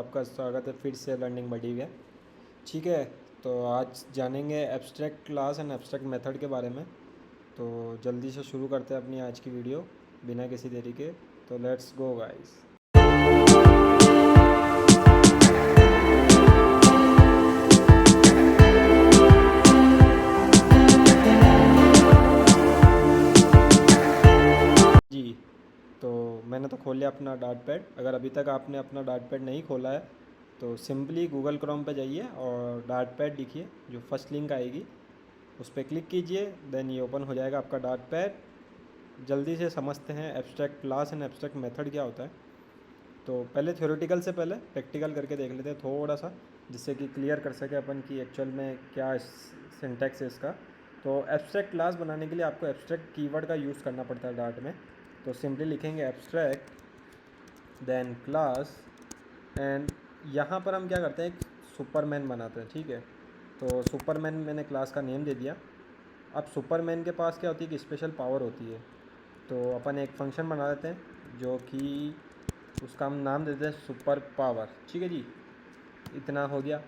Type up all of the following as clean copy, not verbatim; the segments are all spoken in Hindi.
आपका स्वागत है फिर से लर्निंग बडी में। ठीक है, तो आज जानेंगे abstract class and abstract method के बारे में। तो जल्दी से शुरू करते हैं अपनी आज की वीडियो बिना किसी देरी के। तो लेट्स गो गाइस। जी, तो मैंने तो खोल लिया अपना डार्ट पैड। अगर अभी तक आपने अपना डार्ट पैड नहीं खोला है तो सिंपली गूगल क्रोम पे जाइए और डार्ट पैड लिखिए, जो फर्स्ट लिंक आएगी उस पर क्लिक कीजिए। देन ये ओपन हो जाएगा आपका डार्ट पैड। जल्दी से समझते हैं abstract class and abstract method क्या होता है। तो पहले थ्योरेटिकल से पहले प्रैक्टिकल करके देख लेते हैं थोड़ा सा, जिससे कि क्लियर कर सके अपन कि एक्चुअल में क्या सिंटैक्स है इसका। तो एब्स्ट्रैक्ट क्लास बनाने के लिए आपको एब्स्ट्रैक्ट कीवर्ड का यूज़ करना पड़ता है डार्ट में। तो सिंपली लिखेंगे एब्स्ट्रैक्ट देन क्लास एंड यहाँ पर हम क्या करते हैं, एक सुपरमैन बनाते हैं। ठीक है, तो सुपरमैन मैंने क्लास का नेम दे दिया। अब सुपरमैन के पास क्या होती है कि स्पेशल पावर होती है। तो अपन एक फंक्शन बना देते हैं जो कि उसका हम नाम देते हैं सुपर पावर। ठीक है जी, इतना हो गया।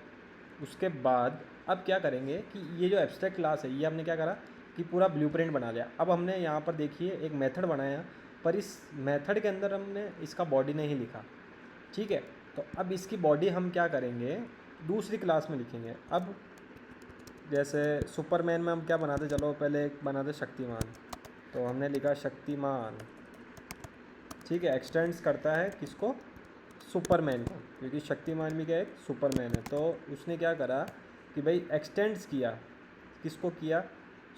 उसके बाद अब क्या करेंगे कि ये जो एब्स्ट्रैक्ट क्लास है ये हमने क्या करा कि पूरा ब्लूप्रिंट बना लिया। अब हमने यहाँ पर देखिए एक मेथड बनाया, पर इस मेथड के अंदर हमने इसका बॉडी नहीं लिखा। ठीक है, तो अब इसकी बॉडी हम क्या करेंगे, दूसरी क्लास में लिखेंगे। अब जैसे सुपरमैन में हम क्या बनाते, चलो पहले एक बनाते शक्तिमान। तो हमने लिखा शक्तिमान। ठीक है, एक्सटेंड्स करता है किसको, सुपरमैन को, क्योंकि शक्तिमान भी क्या एक सुपरमैन है। तो उसने क्या करा कि भाई एक्सटेंड्स किया, किसको किया,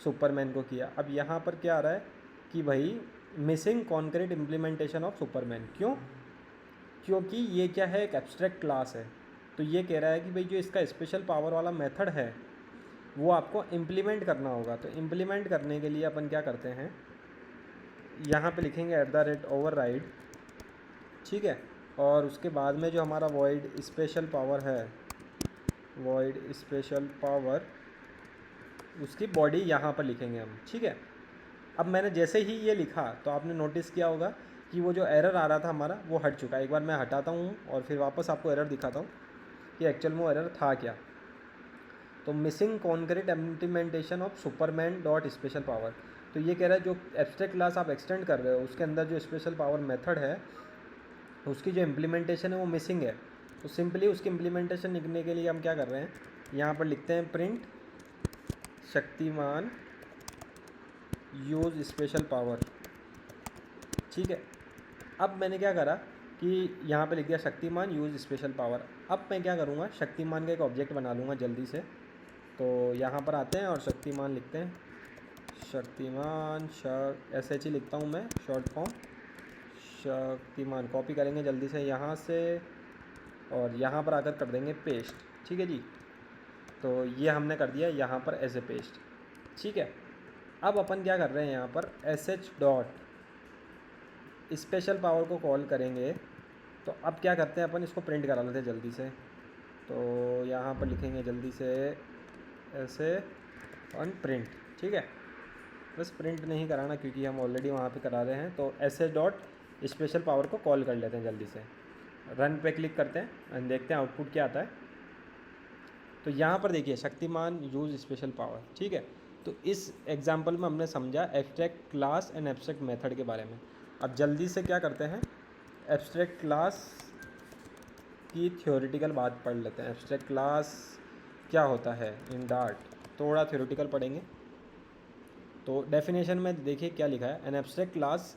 सुपरमैन को किया। अब यहाँ पर क्या आ रहा है कि भाई missing concrete implementation of Superman. क्यों? क्योंकि ये क्या है, एक एब्स्ट्रैक्ट क्लास है। तो ये कह रहा है कि भाई जो इसका स्पेशल पावर वाला मेथड है वो आपको इम्प्लीमेंट करना होगा। तो इम्प्लीमेंट करने के लिए अपन क्या करते हैं, यहाँ पे लिखेंगे @override। ठीक है, और उसके बाद में जो हमारा वॉइड स्पेशल पावर है, वॉइड स्पेशल पावर, उसकी बॉडी यहाँ पर लिखेंगे हम। ठीक है, अब मैंने जैसे ही ये लिखा तो आपने नोटिस किया होगा कि वो जो एरर आ रहा था हमारा वो हट चुका है। एक बार मैं हटाता हूँ और फिर वापस आपको एरर दिखाता हूँ कि एक्चुअल में वो एरर था क्या। तो missing concrete implementation of Superman dot special power. तो ये कह रहा है जो एब्स्ट्रैक्ट क्लास आप एक्सटेंड कर रहे हो उसके अंदर जो स्पेशल पावर मेथड है उसकी जो इम्प्लीमेंटेशन है वो मिसिंग है। तो सिंपली उसकी इम्प्लीमेंटेशन लिखने के लिए हम क्या कर रहे हैं, यहाँ पर लिखते हैं print Shaktimaan use special power. ठीक है, अब मैंने क्या करा कि यहाँ पे लिख दिया शक्तिमान यूज़ स्पेशल पावर। अब मैं क्या करूँगा, शक्तिमान का एक ऑब्जेक्ट बना लूँगा जल्दी से। तो यहाँ पर आते हैं और शक्तिमान लिखते हैं, शक्तिमान SH लिखता हूँ मैं, शॉर्ट फॉर्म शक्तिमान। कॉपी करेंगे जल्दी से यहाँ से और यहाँ पर आकर कर देंगे पेस्ट। ठीक है जी, तो ये हमने कर दिया यहाँ पर एज ए पेस्ट। ठीक है, अब अपन क्या कर रहे हैं, यहाँ पर SH डॉट स्पेशल पावर को कॉल करेंगे। तो अब क्या करते हैं, अपन इसको प्रिंट करा लेते हैं जल्दी से। तो यहाँ पर लिखेंगे जल्दी से ऐसे ऑन प्रिंट। ठीक है, बस प्रिंट नहीं कराना क्योंकि हम ऑलरेडी वहाँ पे करा रहे हैं। तो SH डॉट स्पेशल पावर को कॉल कर लेते हैं जल्दी से। रन पे क्लिक करते हैं एंड देखते हैं आउटपुट क्या आता है। तो यहाँ पर देखिए शक्तिमान यूज़ स्पेशल पावर। ठीक है, तो इस एग्जाम्पल में हमने समझा abstract class and abstract method के बारे में। अब जल्दी से क्या करते हैं, एब्स्ट्रैक्ट क्लास की थ्योरेटिकल बात पढ़ लेते हैं। एब्स्ट्रैक्ट क्लास क्या होता है इन डार्ट, थोड़ा थ्योरेटिकल पढ़ेंगे। तो डेफिनेशन में देखिए क्या लिखा है, an abstract class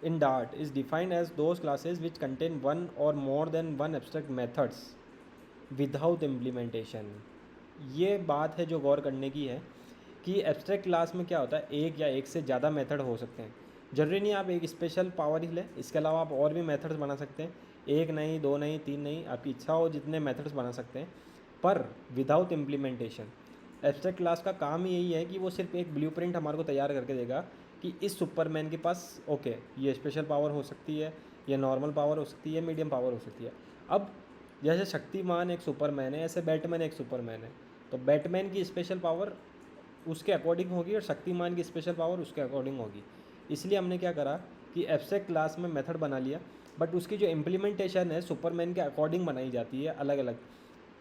in Dart is defined as those classes which contain one or more than one abstract methods without implementation. ये बात है जो गौर करने की है कि एब्स्ट्रैक्ट क्लास में क्या होता है, एक या एक से ज़्यादा मेथड हो सकते हैं। ज़रूरी नहीं आप एक स्पेशल पावर ही लें, इसके अलावा आप और भी मेथड्स बना सकते हैं। एक नहीं, दो नहीं, तीन नहीं, आपकी इच्छा हो जितने मेथड्स बना सकते हैं, पर विदाउट इम्प्लीमेंटेशन। एब्स्ट्रैक्ट क्लास का काम ही यही है कि वो सिर्फ एक ब्लूप्रिंट हमारे को तैयार करके देगा कि इस सुपरमैन के पास ओके ये स्पेशल पावर हो सकती है, ये नॉर्मल पावर हो सकती है, मीडियम पावर हो सकती है। अब जैसे शक्तिमान एक सुपरमैन है, ऐसे बैटमैन एक सुपरमैन है। तो बैटमैन की स्पेशल पावर उसके अकॉर्डिंग होगी और शक्तिमान की स्पेशल पावर उसके अकॉर्डिंग होगी। इसलिए हमने क्या करा कि एब्स्ट्रैक्ट क्लास में मेथड बना लिया बट उसकी जो इम्प्लीमेंटेशन है सुपरमैन के अकॉर्डिंग बनाई जाती है अलग अलग।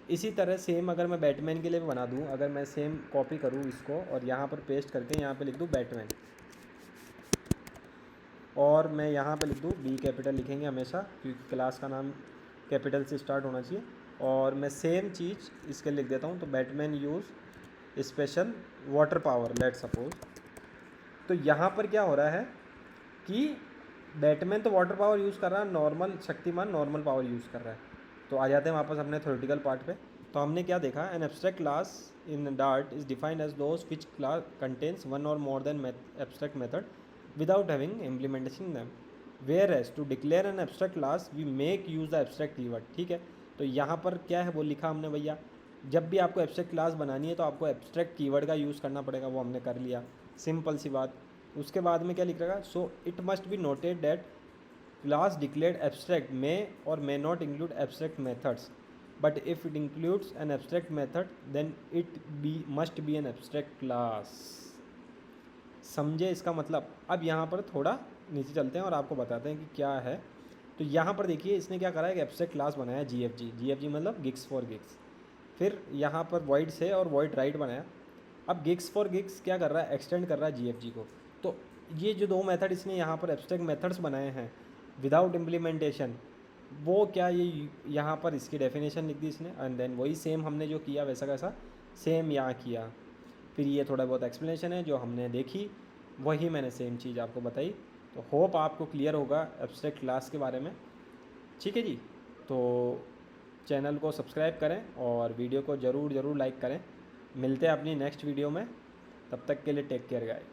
इसी तरह सेम अगर मैं बैटमैन के लिए भी बना दूँ, अगर मैं सेम कॉपी करूँ इसको और यहाँ पर पेस्ट करके यहाँ पे लिख दूँ बैटमैन, और मैं यहाँ पे लिख दूँ बी कैपिटल लिखेंगे हमेशा क्योंकि क्लास का नाम कैपिटल से स्टार्ट होना चाहिए, और मैं सेम चीज़ इसके लिख देता हूँ। तो Batman use special water power let suppose. तो यहाँ पर क्या हो रहा है कि बैटमैन तो वाटर पावर यूज़ कर रहा है, normal Shaktimaan normal power use कर रहा है। तो आ जाते हैं वापस अपने थ्योरेटिकल पार्ट पे। तो हमने क्या देखा, an abstract class in Dart is defined as those which class contains one or more than abstract method without having implementation them, whereas to declare an abstract class we make use the abstract keyword। ठीक है, तो यहाँ पर क्या है वो लिखा हमने भैया, जब भी आपको एब्स्ट्रैक्ट क्लास बनानी है तो आपको एब्स्ट्रैक्ट कीवर्ड का यूज़ करना पड़ेगा, वो हमने कर लिया, सिंपल सी बात। उसके बाद में क्या लिख रहा है, so it must be noted that class declared abstract may or may not include abstract methods, but if it includes an abstract method then it be must be an abstract class. समझे इसका मतलब। अब यहाँ पर थोड़ा नीचे चलते हैं और आपको बताते हैं कि क्या है। तो यहाँ पर देखिए इसने क्या करा है, एक एब्स्ट्रैक्ट क्लास बनाया जी एफ जी मतलब गिग्स फॉर गिग्स। फिर यहाँ पर वॉइड से और वॉइड राइट बनाया। अब गिग्स फॉर गिग्स क्या कर रहा है, एक्सटेंड कर रहा है जी को। तो ये जो दो मेथड इसने यहाँ पर एब्स्ट्रैक्ट मेथड्स बनाए हैं विदाउट इम्प्लीमेंटेशन, वो क्या ये यहाँ पर इसकी डेफिनेशन लिख दी इसने, एंड देन वही सेम हमने जो किया वैसा कैसा सेम यहाँ किया। फिर ये थोड़ा बहुत एक्सप्लेनेशन है जो हमने देखी, वही मैंने सेम चीज़ आपको बताई। तो होप आपको क्लियर होगा एब्स्ट्रैक्ट क्लास के बारे में। ठीक है जी, तो चैनल को सब्सक्राइब करें और वीडियो को ज़रूर लाइक करें। मिलते हैं अपनी नेक्स्ट वीडियो में, तब तक के लिए टेक केयर गाइस।